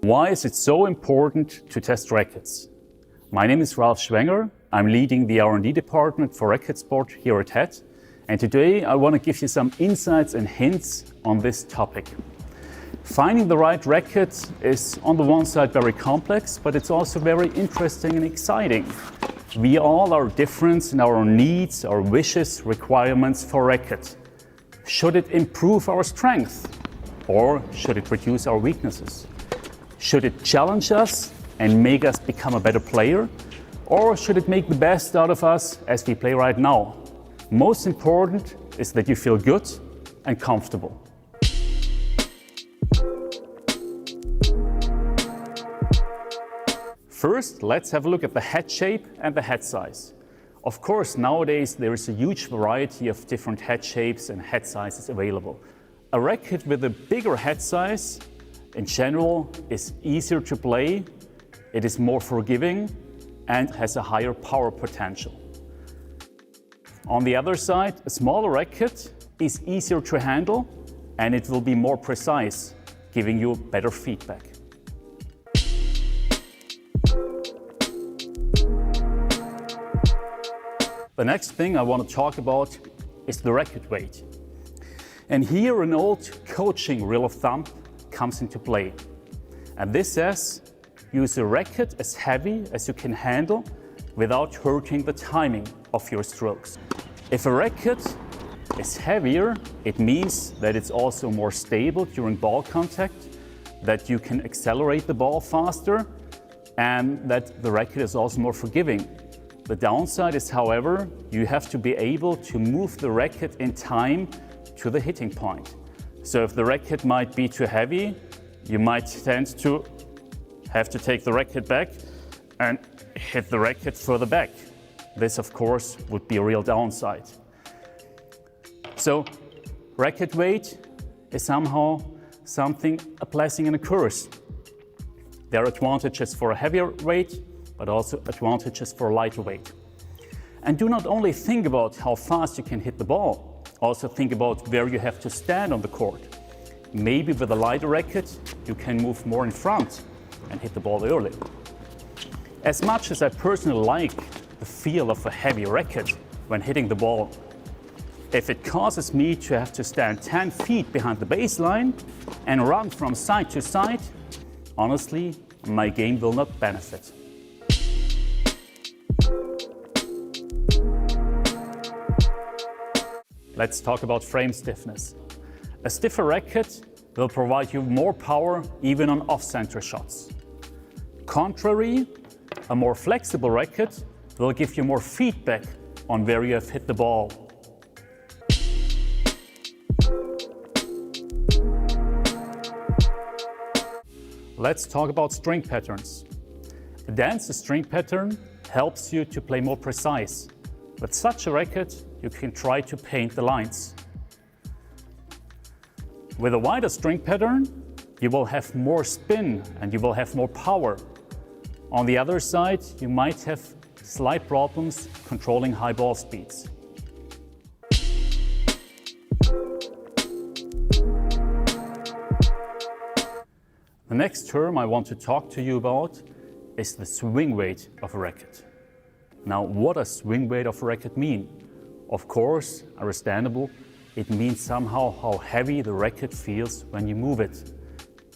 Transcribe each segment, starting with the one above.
Why is it so important to test rackets? My name is Ralf Schwenger. I'm leading the R&D department for racket sport here at HET. And today I want to give you some insights and hints on this topic. Finding the right racket is on the one side very complex, but it's also very interesting and exciting. We all are different in our needs, our wishes, requirements for racket. Should it improve our strength or should it reduce our weaknesses? Should it challenge us and make us become a better player, or should it make the best out of us as we play right now? Most important is that you feel good and comfortable. First, let's have a look at the head shape and the head size. Of course, nowadays there is a huge variety of different head shapes and head sizes available. A racket with a bigger head size in general is easier to play, it is more forgiving and has a higher power potential. On the other side, a smaller racket is easier to handle and it will be more precise, giving you better feedback. The next thing I want to talk about is the racket weight. And here an old coaching rule of thumb comes into play. And this says, use a racket as heavy as you can handle without hurting the timing of your strokes. If a racket is heavier, it means that it's also more stable during ball contact, that you can accelerate the ball faster, and that the racket is also more forgiving. The downside is, however, you have to be able to move the racket in time to the hitting point. So if the racket might be too heavy, you might tend to have to take the racket back and hit the racket further back. This, of course, would be a real downside. So racket weight is somehow a blessing and a curse. There are advantages for a heavier weight, but also advantages for a lighter weight. And do not only think about how fast you can hit the ball, also think about where you have to stand on the court. Maybe with a lighter racket, you can move more in front and hit the ball early. As much as I personally like the feel of a heavy racket when hitting the ball, if it causes me to have to stand 10 feet behind the baseline and run from side to side, honestly, my game will not benefit. Let's talk about frame stiffness. A stiffer racket will provide you more power even on off-center shots. Contrary, a more flexible racket will give you more feedback on where you have hit the ball. Let's talk about string patterns. A denser string pattern helps you to play more precise. With such a racket, you can try to paint the lines. With a wider string pattern, you will have more spin and you will have more power. On the other side, you might have slight problems controlling high ball speeds. The next term I want to talk to you about is the swing weight of a racket. Now, what does swing weight of a racket mean? Of course, understandable, it means somehow how heavy the racket feels when you move it.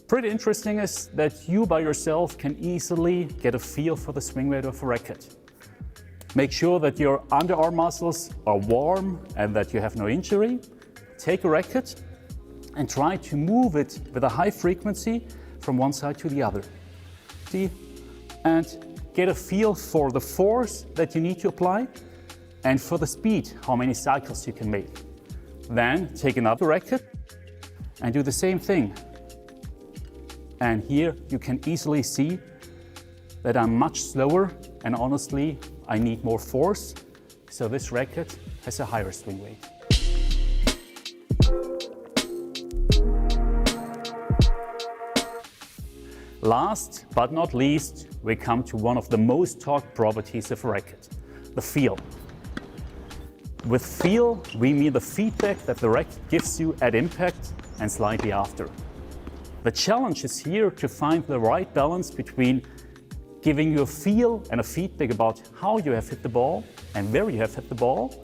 Pretty interesting is that you by yourself can easily get a feel for the swing weight of a racket. Make sure that your underarm muscles are warm and that you have no injury. Take a racket and try to move it with a high frequency from one side to the other. See? And get a feel for the force that you need to apply and for the speed, how many cycles you can make. Then take another racket and do the same thing. And here you can easily see that I'm much slower and honestly I need more force. So this racket has a higher swing weight. Last but not least, we come to one of the most talked properties of a racket, the feel. With feel, we mean the feedback that the racket gives you at impact and slightly after. The challenge is here to find the right balance between giving you a feel and a feedback about how you have hit the ball and where you have hit the ball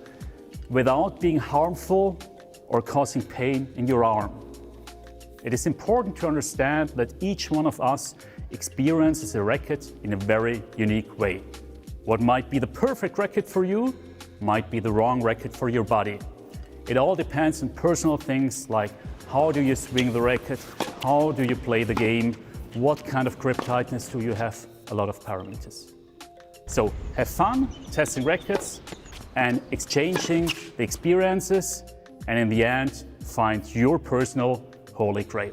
without being harmful or causing pain in your arm. It is important to understand that each one of us experiences a racket in a very unique way. What might be the perfect racket for you might be the wrong racket for your body. It all depends on personal things like how do you swing the racket, how do you play the game, what kind of grip tightness do you have, a lot of parameters. So have fun testing rackets and exchanging the experiences, and in the end, find your personal holy grail.